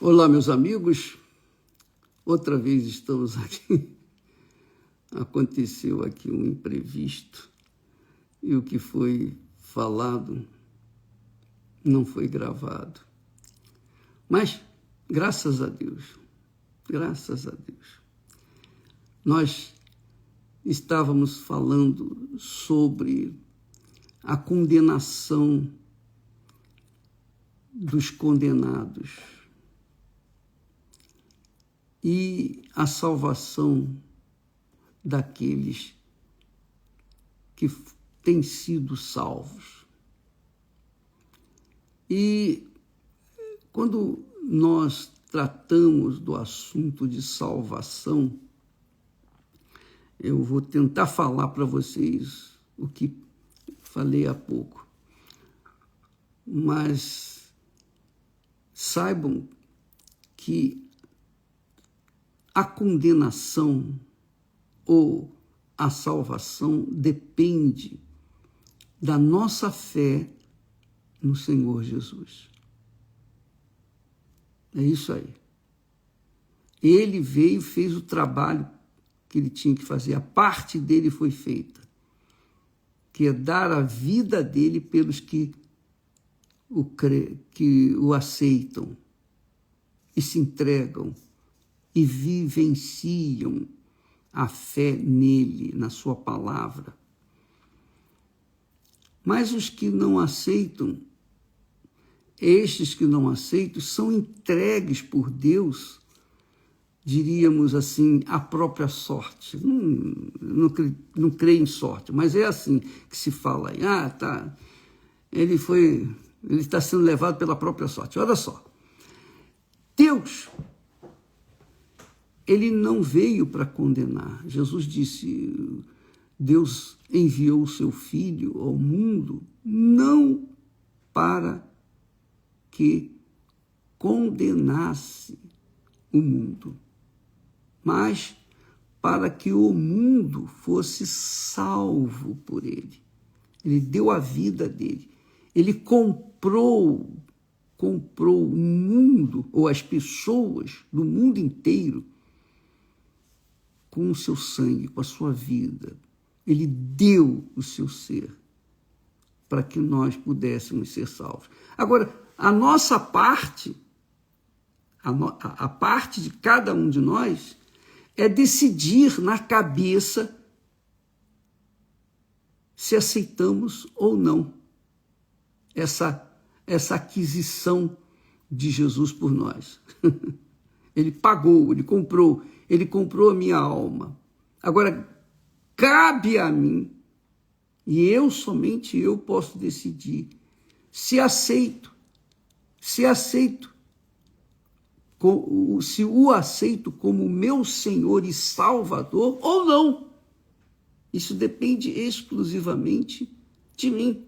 Olá, meus amigos. Outra vez estamos aqui. Aconteceu aqui um imprevisto e o que foi falado não foi gravado. Mas, graças a Deus, nós estávamos falando sobre a condenação dos condenados e a salvação daqueles que têm sido salvos. E quando nós tratamos do assunto de salvação, eu vou tentar falar para vocês o que falei há pouco, mas saibam que a condenação ou a salvação depende da nossa fé no Senhor Jesus. É isso aí. Ele veio e fez o trabalho que ele tinha que fazer. A parte dele foi feita, que é dar a vida dele pelos que o aceitam e se entregam e vivenciam a fé nele, na sua palavra. Mas os que não aceitam, estes que não aceitam, são entregues por Deus, diríamos assim, à própria sorte. Não creio em sorte, mas é assim que se fala aí. Ele está sendo levado pela própria sorte. Olha só, Deus, ele não veio para condenar. Jesus disse, Deus enviou o seu Filho ao mundo não para que condenasse o mundo, mas para que o mundo fosse salvo por ele. Ele deu a vida dele. Ele comprou o mundo, ou as pessoas do mundo inteiro, com o seu sangue, com a sua vida. Ele deu o seu ser para que nós pudéssemos ser salvos. Agora, a nossa parte, a parte de cada um de nós, é decidir na cabeça se aceitamos ou não essa aquisição de Jesus por nós. Ele pagou, ele comprou a minha alma. Agora, cabe a mim, e somente eu posso decidir se aceito como meu Senhor e Salvador ou não. Isso depende exclusivamente de mim.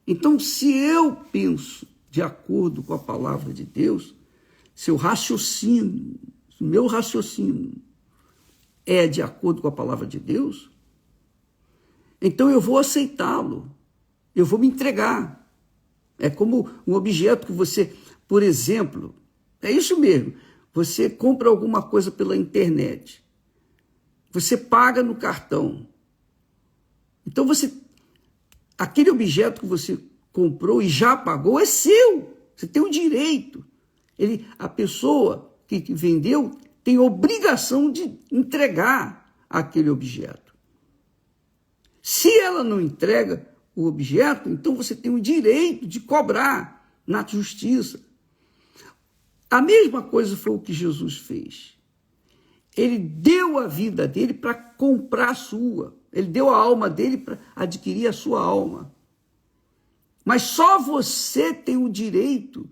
Então, se eu penso de acordo com a palavra de Deus, se meu raciocínio é de acordo com a palavra de Deus, então eu vou aceitá-lo, eu vou me entregar. É como um objeto que você, por exemplo, é isso mesmo, você compra alguma coisa pela internet, você paga no cartão, então aquele objeto que você comprou e já pagou é seu, você tem o direito. A pessoa que vendeu tem obrigação de entregar aquele objeto. Se ela não entrega o objeto, então você tem o direito de cobrar na justiça. A mesma coisa foi o que Jesus fez. Ele deu a vida dele para comprar a sua. Ele deu a alma dele para adquirir a sua alma. Mas só você tem o direito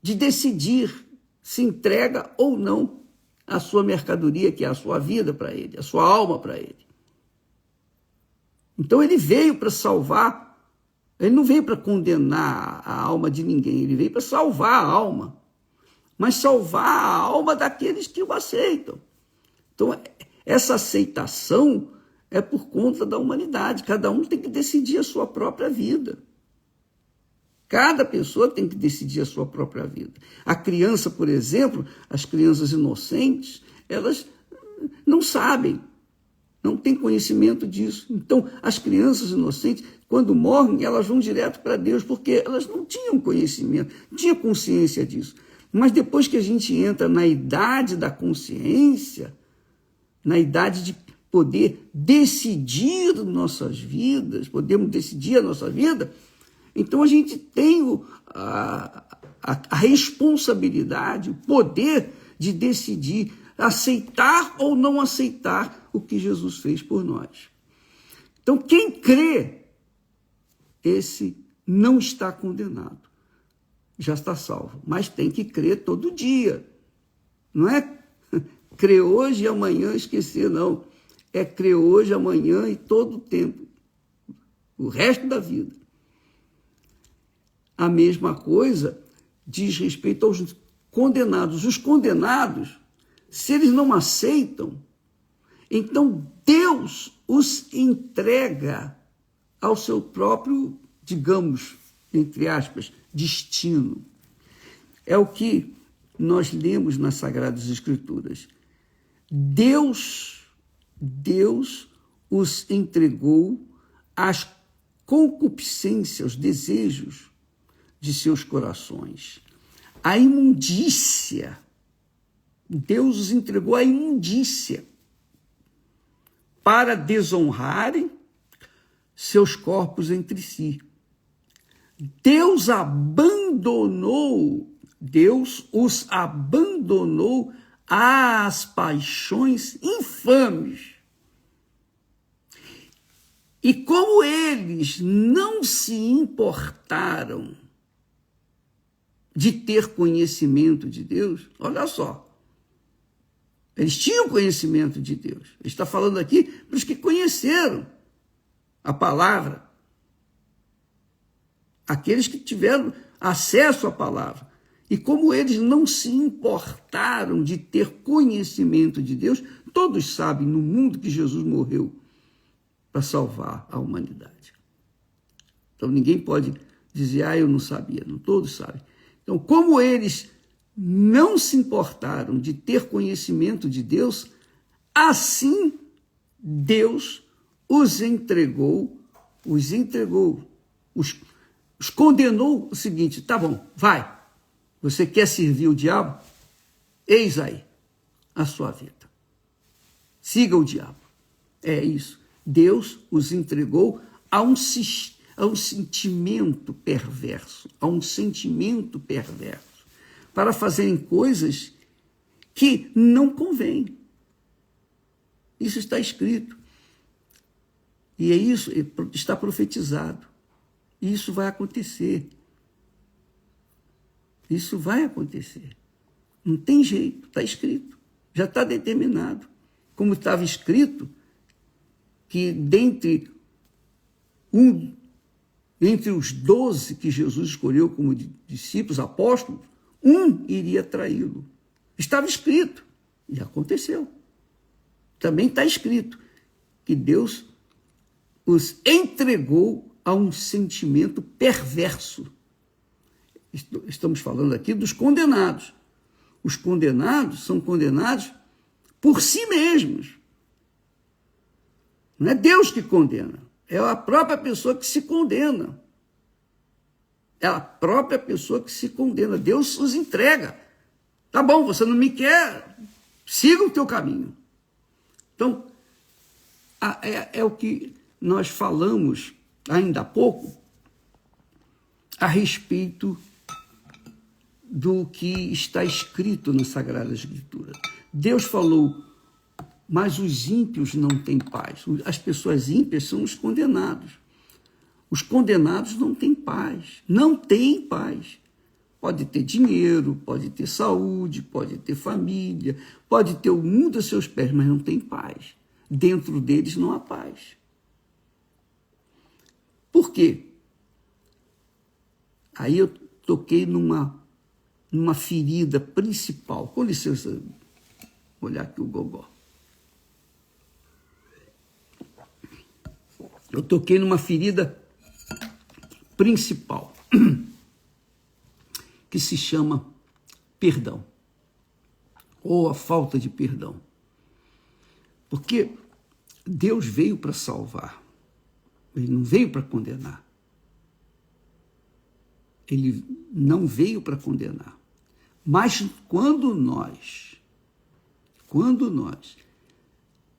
de decidir se entrega ou não a sua mercadoria, que é a sua vida para ele, a sua alma para ele. Então ele veio para salvar, ele não veio para condenar a alma de ninguém, ele veio para salvar a alma, mas salvar a alma daqueles que o aceitam. Então essa aceitação é por conta da humanidade, cada um tem que decidir a sua própria vida. Cada pessoa tem que decidir a sua própria vida. A criança, por exemplo, as crianças inocentes, elas não sabem, não têm conhecimento disso. Então, as crianças inocentes, quando morrem, elas vão direto para Deus, porque elas não tinham conhecimento, não tinham consciência disso. Mas depois que a gente entra na idade da consciência, na idade de poder decidir nossas vidas, podemos decidir a nossa vida, então a gente tem a responsabilidade, o poder de decidir aceitar ou não aceitar o que Jesus fez por nós. Então quem crê, esse não está condenado, já está salvo, mas tem que crer todo dia, não é crer hoje e amanhã esquecer, não. É crer hoje, amanhã e todo o tempo, o resto da vida. A mesma coisa diz respeito aos condenados. Os condenados, se eles não aceitam, então Deus os entrega ao seu próprio, digamos, entre aspas, destino. É o que nós lemos nas Sagradas Escrituras. Deus os entregou às concupiscências, aos desejos de seus corações. A imundícia. Deus os entregou à imundícia para desonrarem seus corpos entre si. Deus os abandonou às paixões infames. E como eles não se importaram de ter conhecimento de Deus, olha só, eles tinham conhecimento de Deus. Ele está falando aqui para os que conheceram a palavra, aqueles que tiveram acesso à palavra. E como eles não se importaram de ter conhecimento de Deus, todos sabem no mundo que Jesus morreu para salvar a humanidade. Então ninguém pode dizer, eu não sabia, não, todos sabem. Então, como eles não se importaram de ter conhecimento de Deus, assim Deus os condenou o seguinte, tá bom, vai, você quer servir o diabo? Eis aí a sua vida. Siga o diabo. É isso. Deus os entregou a um sentimento perverso, para fazerem coisas que não convêm. Isso está escrito. E é isso, está profetizado. E isso vai acontecer. Isso vai acontecer. Não tem jeito, está escrito. Já está determinado. Como estava escrito que dentre os 12 que Jesus escolheu como discípulos, apóstolos, um iria traí-lo. Estava escrito e aconteceu. Também está escrito que Deus os entregou a um sentimento perverso. Estamos falando aqui dos condenados. Os condenados são condenados por si mesmos. Não é Deus que condena, é a própria pessoa que se condena. É a própria pessoa que se condena. Deus os entrega. Tá bom, você não me quer, siga o teu caminho. Então, é o que nós falamos ainda há pouco a respeito do que está escrito na Sagrada Escritura. Deus falou, mas os ímpios não têm paz. As pessoas ímpias são os condenados. Os condenados não têm paz. Não têm paz. Pode ter dinheiro, pode ter saúde, pode ter família, pode ter o mundo a seus pés, mas não tem paz. Dentro deles não há paz. Por quê? Aí eu toquei numa ferida principal. Com licença, vou olhar aqui o gogó. Eu toquei numa ferida principal. que se chama perdão, ou a falta de perdão. Porque Deus veio para salvar, ele não veio para condenar. Ele não veio para condenar. Mas quando nós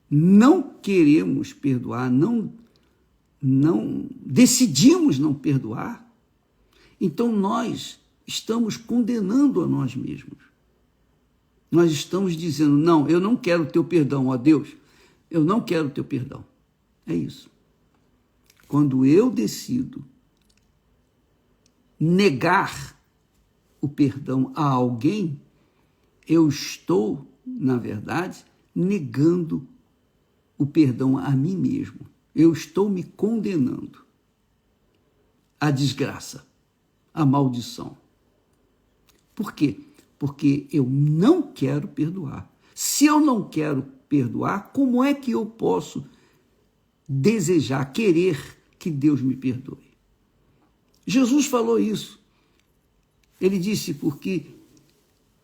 não queremos perdoar, não decidimos não perdoar, então nós estamos condenando a nós mesmos. Nós estamos dizendo, não, eu não quero o teu perdão, ó Deus, eu não quero o teu perdão. É isso. Quando eu decido negar o perdão a alguém, eu estou, na verdade, negando o perdão a mim mesmo. Eu estou me condenando à desgraça, à maldição. Por quê? Porque eu não quero perdoar. Se eu não quero perdoar, como é que eu posso desejar, querer que Deus me perdoe? Jesus falou isso. Ele disse, porque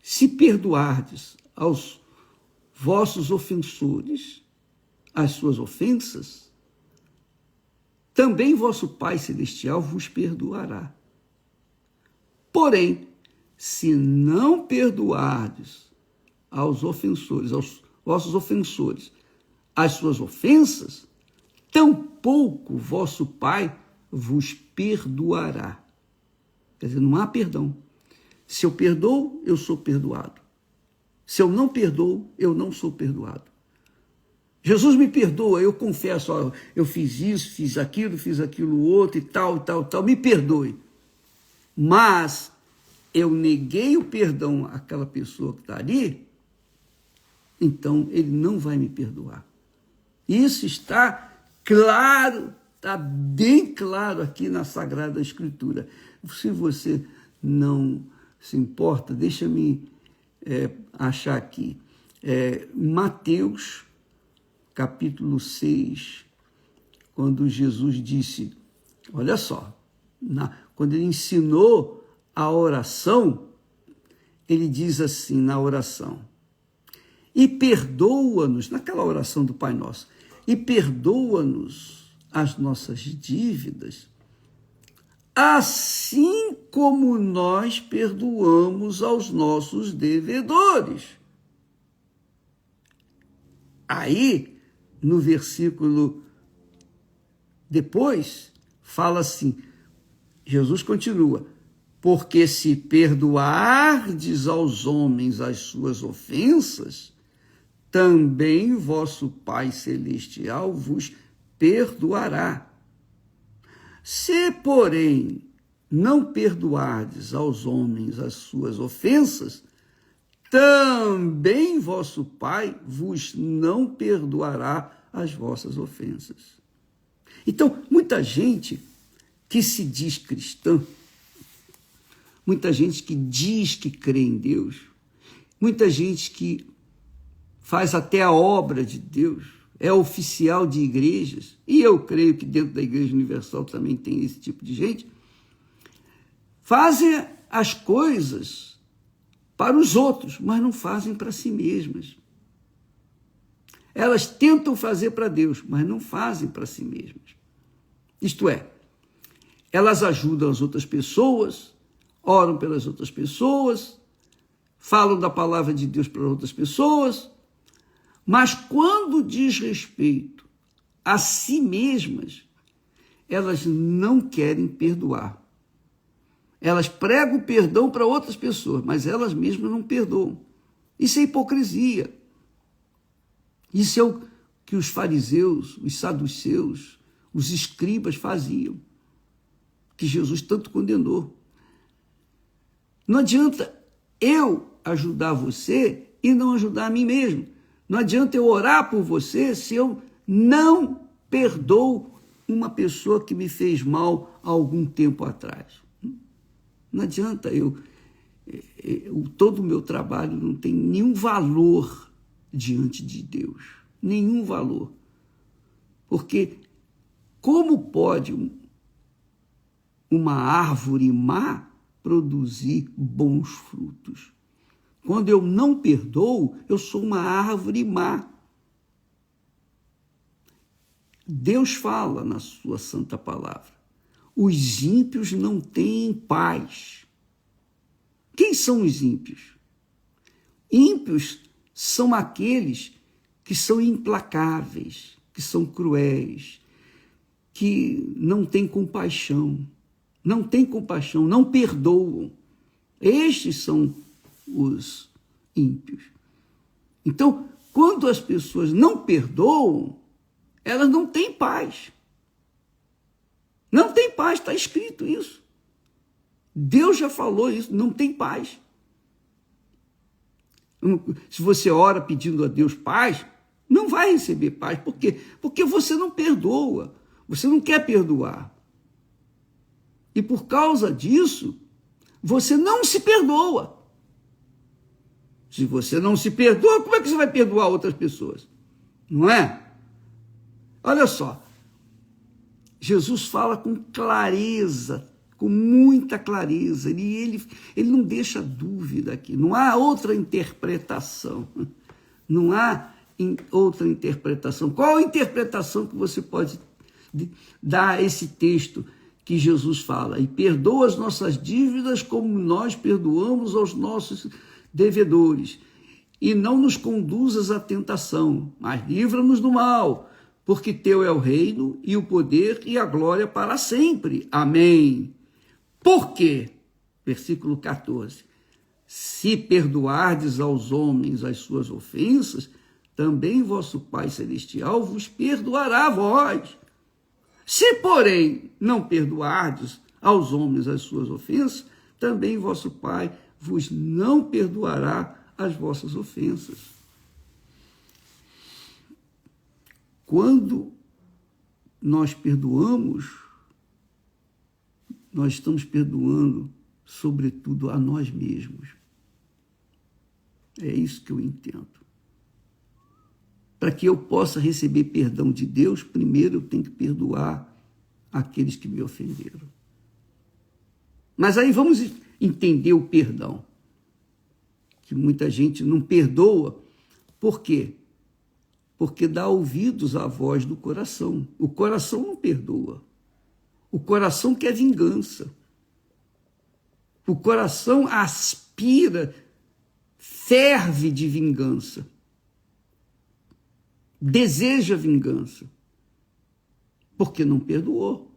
se perdoardes aos vossos ofensores as suas ofensas, também vosso Pai Celestial vos perdoará. Porém, se não perdoardes aos ofensores, aos vossos ofensores, as suas ofensas, tampouco vosso Pai vos perdoará. Quer dizer, não há perdão. Se eu perdoo, eu sou perdoado. Se eu não perdoo, eu não sou perdoado. Jesus me perdoa, eu confesso, ó, eu fiz isso, fiz aquilo outro e tal, me perdoe. Mas eu neguei o perdão àquela pessoa que está ali, então ele não vai me perdoar. Isso está claro, está bem claro aqui na Sagrada Escritura. Se você não se importa, deixa-me achar aqui. Mateus, capítulo 6, quando Jesus disse, olha só, quando ele ensinou a oração, ele diz assim na oração, e perdoa-nos, naquela oração do Pai Nosso, e perdoa-nos as nossas dívidas, assim como nós perdoamos aos nossos devedores. Aí, no versículo depois, fala assim, Jesus continua, porque se perdoardes aos homens as suas ofensas, também vosso Pai Celestial vos perdoará. Se, porém, não perdoardes aos homens as suas ofensas, também vosso Pai vos não perdoará as vossas ofensas. Então, muita gente que se diz cristã, muita gente que diz que crê em Deus, muita gente que faz até a obra de Deus, é oficial de igrejas, e eu creio que dentro da Igreja Universal também tem esse tipo de gente, fazem as coisas para os outros, mas não fazem para si mesmas. Elas tentam fazer para Deus, mas não fazem para si mesmas. Isto é, elas ajudam as outras pessoas, oram pelas outras pessoas, falam da palavra de Deus para outras pessoas, mas quando diz respeito a si mesmas, elas não querem perdoar. Elas pregam perdão para outras pessoas, mas elas mesmas não perdoam. Isso é hipocrisia. Isso é o que os fariseus, os saduceus, os escribas faziam, que Jesus tanto condenou. Não adianta eu ajudar você e não ajudar a mim mesmo. Não adianta eu orar por você se eu não perdoo uma pessoa que me fez mal há algum tempo atrás. Não adianta todo o meu trabalho não tem nenhum valor diante de Deus. Nenhum valor. Porque como pode uma árvore má produzir bons frutos. Quando eu não perdoo, eu sou uma árvore má. Deus fala na sua santa palavra: os ímpios não têm paz. Quem são os ímpios? Ímpios são aqueles que são implacáveis, que são cruéis, que não têm compaixão, não perdoam. Estes são os ímpios. Então, quando as pessoas não perdoam, elas não têm paz. Não tem paz, está escrito isso. Deus já falou isso, não tem paz. Se você ora pedindo a Deus paz, não vai receber paz. Por quê? Porque você não perdoa, você não quer perdoar. E por causa disso, você não se perdoa. Se você não se perdoa, como é que você vai perdoar outras pessoas? Não é? Olha só, Jesus fala com clareza, com muita clareza, ele não deixa dúvida aqui, não há outra interpretação, não há outra interpretação. Qual a interpretação que você pode dar a esse texto que Jesus fala? E perdoa as nossas dívidas como nós perdoamos aos nossos devedores, e não nos conduzas à tentação, mas livra-nos do mal, porque teu é o reino e o poder e a glória para sempre. Amém. Por quê? Versículo 14. Se perdoardes aos homens as suas ofensas, também vosso Pai Celestial vos perdoará a vós. Se, porém, não perdoardes aos homens as suas ofensas, também vosso Pai vos não perdoará as vossas ofensas. Quando nós perdoamos, nós estamos perdoando, sobretudo, a nós mesmos. É isso que eu entendo. Para que eu possa receber perdão de Deus, primeiro eu tenho que perdoar aqueles que me ofenderam. Mas aí vamos entender o perdão. Que muita gente não perdoa. Por quê? Porque dá ouvidos à voz do coração. O coração não perdoa. O coração quer vingança. O coração aspira, ferve de vingança. Deseja vingança. Porque não perdoou.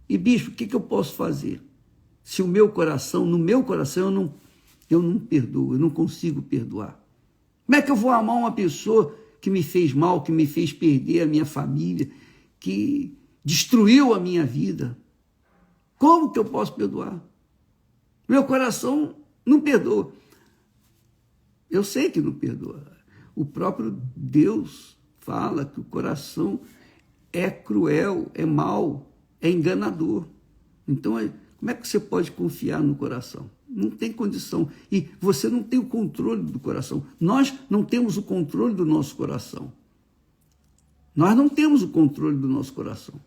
E, bispo, o que eu posso fazer? Se no meu coração eu não perdoo, eu não consigo perdoar. Como é que eu vou amar uma pessoa que me fez mal, que me fez perder a minha família, que destruiu a minha vida? Como que eu posso perdoar? Meu coração não perdoa. Eu sei que não perdoa. O próprio Deus fala que o coração é cruel, é mau, é enganador. Então, como é que você pode confiar no coração? Não tem condição. E você não tem o controle do coração. Nós não temos o controle do nosso coração. Nós não temos o controle do nosso coração.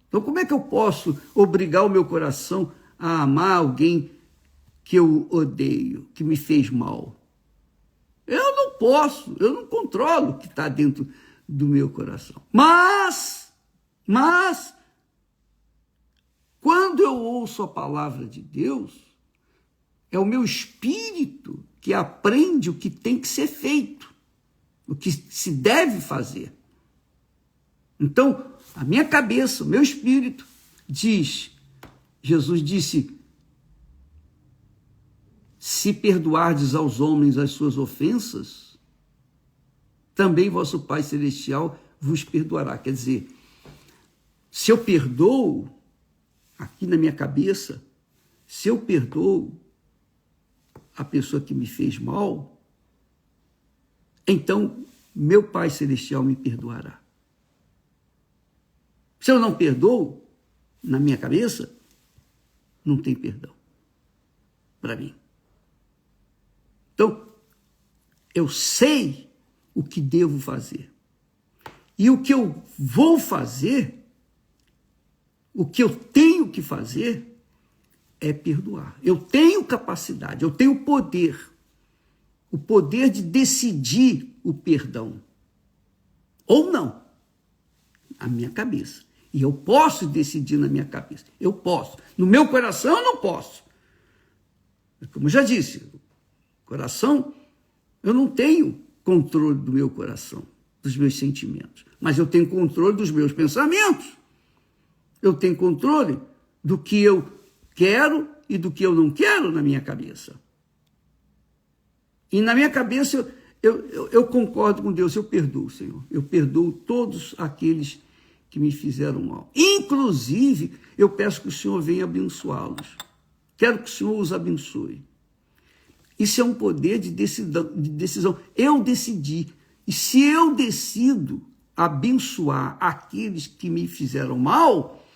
Então, como é que eu posso obrigar o meu coração a amar alguém que eu odeio, que me fez mal? Eu não posso, eu não controlo o que está dentro do meu coração. Mas, quando eu ouço a palavra de Deus, é o meu espírito que aprende o que tem que ser feito, o que se deve fazer. Então, a minha cabeça, o meu espírito diz, Jesus disse, se perdoardes aos homens as suas ofensas, também vosso Pai Celestial vos perdoará. Quer dizer, se eu perdoo, aqui na minha cabeça, se eu perdoo a pessoa que me fez mal, então meu Pai Celestial me perdoará. Se eu não perdoo, na minha cabeça, não tem perdão para mim. Então, eu sei o que devo fazer. E o que eu vou fazer O que eu tenho que fazer é perdoar. Eu tenho capacidade, eu tenho o poder de decidir o perdão. Ou não, na minha cabeça. E eu posso decidir na minha cabeça. Eu posso. No meu coração eu não posso. Como eu já disse, coração, eu não tenho controle do meu coração, dos meus sentimentos. Mas eu tenho controle dos meus pensamentos. Eu tenho controle do que eu quero e do que eu não quero na minha cabeça. E na minha cabeça eu concordo com Deus, eu perdoo, Senhor. Eu perdoo todos aqueles que me fizeram mal. Inclusive, eu peço que o Senhor venha abençoá-los. Quero que o Senhor os abençoe. Isso é um poder de decisão. Eu decidi. E se eu decido abençoar aqueles que me fizeram mal,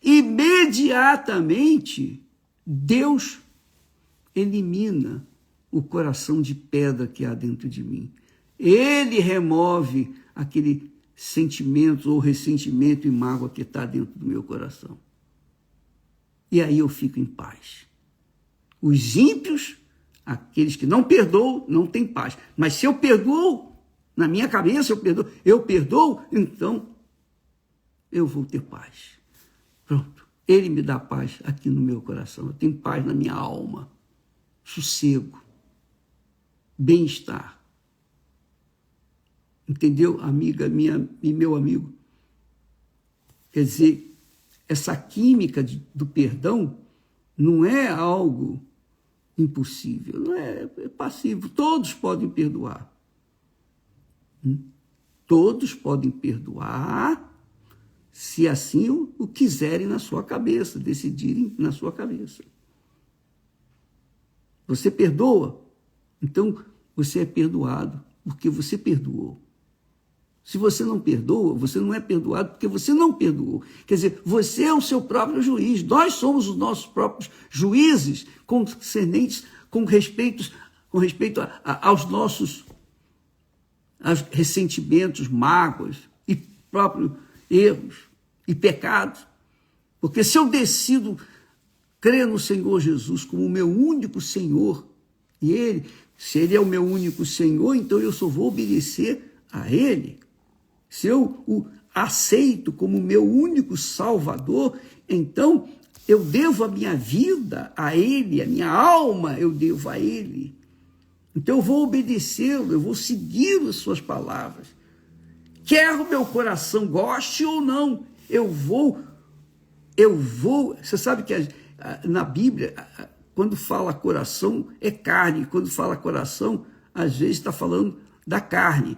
imediatamente Deus elimina o coração de pedra que há dentro de mim. Ele remove aquele sentimento ou ressentimento e mágoa que está dentro do meu coração. E aí eu fico em paz. Os ímpios, aqueles que não perdoam, não têm paz. Mas se eu perdoo, na minha cabeça eu perdoo, então eu vou ter paz. Pronto. Ele me dá paz aqui no meu coração. Eu tenho paz na minha alma. Sossego. Bem-estar. Entendeu, amiga minha e meu amigo? Quer dizer, essa química do perdão não é algo impossível, não é passivo. Todos podem perdoar. Todos podem perdoar se assim o quiserem na sua cabeça, decidirem na sua cabeça. Você perdoa, então você é perdoado porque você perdoou. Se você não perdoa, você não é perdoado porque você não perdoou. Quer dizer, você é o seu próprio juiz. Nós somos os nossos próprios juízes concernentes com respeito aos nossos ressentimentos, mágoas e próprios erros e pecados. Porque se eu decido crer no Senhor Jesus como o meu único Senhor, e se Ele é o meu único Senhor, então eu só vou obedecer a Ele. Se eu o aceito como meu único Salvador, então eu devo a minha vida a Ele, a minha alma eu devo a Ele. Então eu vou obedecê-lo, eu vou seguir as suas palavras. Quer o meu coração goste ou não, eu vou. Você sabe que na Bíblia, quando fala coração, é carne. Quando fala coração, às vezes está falando da carne.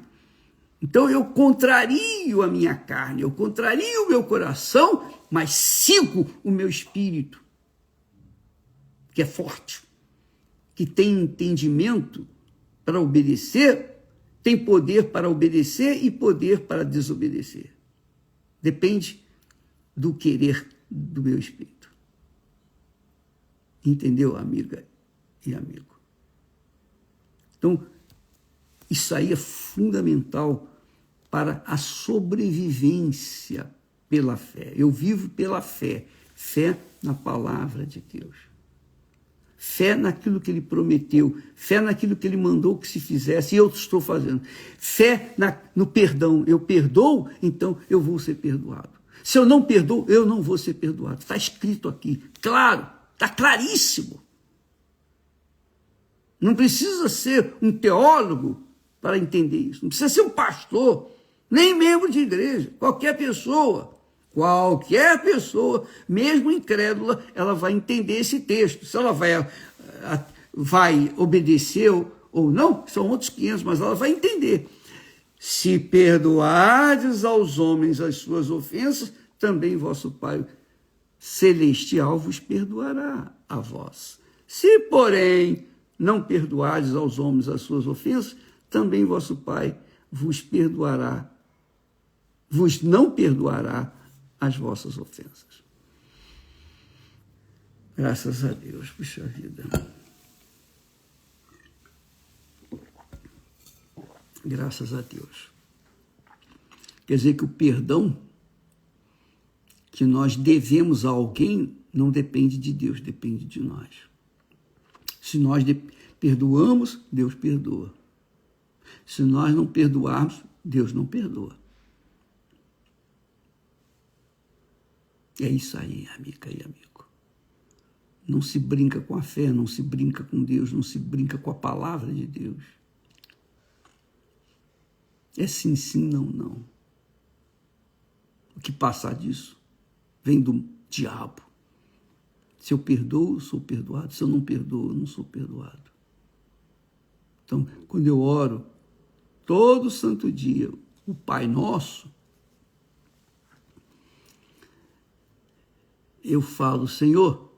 Então eu contrario a minha carne, eu contrario o meu coração, mas sigo o meu espírito, que é forte, que tem entendimento para obedecer, tem poder para obedecer e poder para desobedecer. Depende do querer do meu espírito. Entendeu, amiga e amigo? Então, isso aí é fundamental para a sobrevivência pela fé. Eu vivo pela fé. Fé na palavra de Deus. Fé naquilo que Ele prometeu. Fé naquilo que Ele mandou que se fizesse. E eu estou fazendo. Fé no perdão. Eu perdoo, então eu vou ser perdoado. Se eu não perdoo, eu não vou ser perdoado. Está escrito aqui. Claro. Está claríssimo. Não precisa ser um teólogo para entender isso. Não precisa ser um pastor, nem membro de igreja. Qualquer pessoa, mesmo incrédula, ela vai entender esse texto. Se ela vai obedecer ou não, são outros 500, mas ela vai entender. Se perdoardes aos homens as suas ofensas, também vosso Pai celestial vos perdoará a vós. Se, porém, não perdoardes aos homens as suas ofensas, também vosso Pai vos não perdoará as vossas ofensas. Graças a Deus, puxa vida. Graças a Deus. Quer dizer que o perdão que nós devemos a alguém não depende de Deus, depende de nós. Se nós perdoamos, Deus perdoa. Se nós não perdoarmos, Deus não perdoa. É isso aí, amiga e amigo. Não se brinca com a fé, não se brinca com Deus, não se brinca com a palavra de Deus. É sim, sim, não, não. O que passar disso vem do diabo. Se eu perdoo, eu sou perdoado. Se eu não perdoo, eu não sou perdoado. Então, quando eu oro todo santo dia, o Pai Nosso, eu falo, Senhor,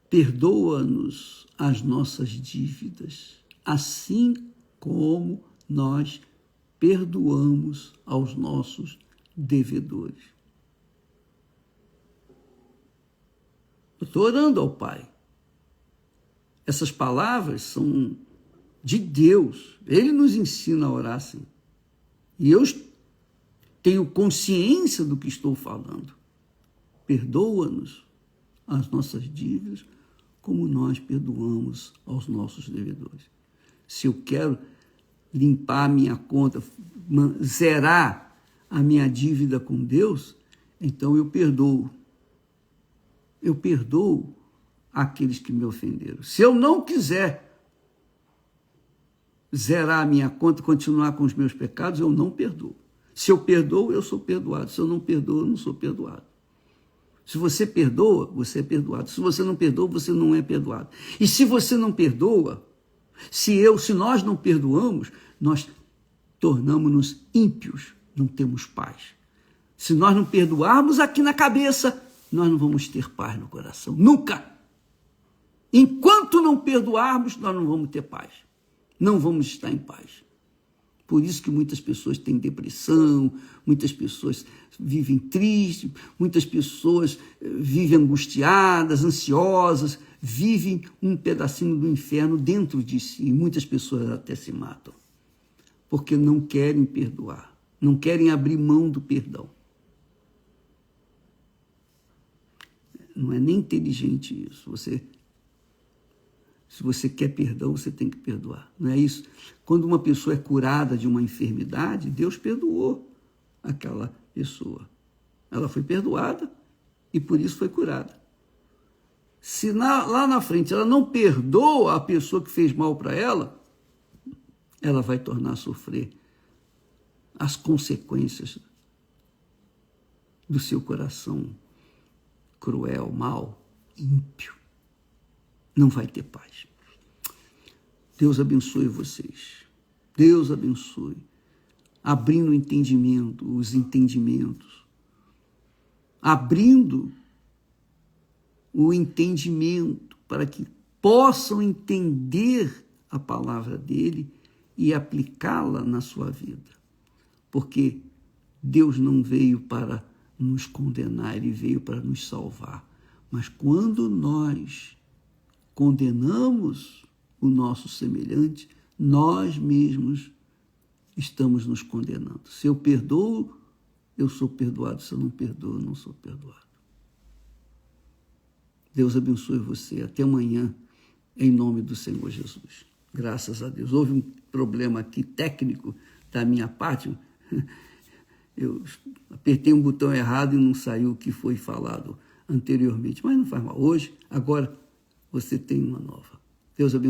perdoa-nos as nossas dívidas, assim como nós perdoamos aos nossos devedores. Eu estou orando ao Pai. Essas palavras são de Deus. Ele nos ensina a orar assim. E eu tenho consciência do que estou falando. Perdoa-nos as nossas dívidas, como nós perdoamos aos nossos devedores. Se eu quero limpar a minha conta, zerar a minha dívida com Deus, então eu perdoo. Eu perdoo aqueles que me ofenderam. Se eu não quiser zerar a minha conta e continuar com os meus pecados, eu não perdoo. Se eu perdoo, eu sou perdoado. Se eu não perdoo, eu não sou perdoado. Se você perdoa, você é perdoado. Se você não perdoa, você não é perdoado. E se você não perdoa, se nós não perdoamos, nós tornamos-nos ímpios, não temos paz. Se nós não perdoarmos aqui na cabeça, nós não vamos ter paz no coração. Nunca! Enquanto não perdoarmos, nós não vamos ter paz. Não vamos estar em paz. Por isso que muitas pessoas têm depressão, muitas pessoas vivem tristes, muitas pessoas vivem angustiadas, ansiosas, vivem um pedacinho do inferno dentro de si. E muitas pessoas até se matam, porque não querem perdoar, não querem abrir mão do perdão. Não é nem inteligente isso. Se você quer perdão, você tem que perdoar. Não é isso? Quando uma pessoa é curada de uma enfermidade, Deus perdoou aquela pessoa. Ela foi perdoada e por isso foi curada. Se lá na frente ela não perdoa a pessoa que fez mal para ela, ela vai tornar a sofrer as consequências do seu coração cruel, mau, ímpio. Não vai ter paz. Deus abençoe vocês. Deus abençoe. Abrindo os entendimentos. Abrindo o entendimento para que possam entender a palavra dele e aplicá-la na sua vida. Porque Deus não veio para nos condenar, ele veio para nos salvar. Mas quando nós condenamos o nosso semelhante, nós mesmos estamos nos condenando. Se eu perdoo, eu sou perdoado. Se eu não perdoo, eu não sou perdoado. Deus abençoe você. Até amanhã, em nome do Senhor Jesus. Graças a Deus. Houve um problema aqui técnico da minha parte. Eu apertei um botão errado e não saiu o que foi falado anteriormente. Mas não faz mal. Hoje, agora, você tem uma nova. Deus abençoe.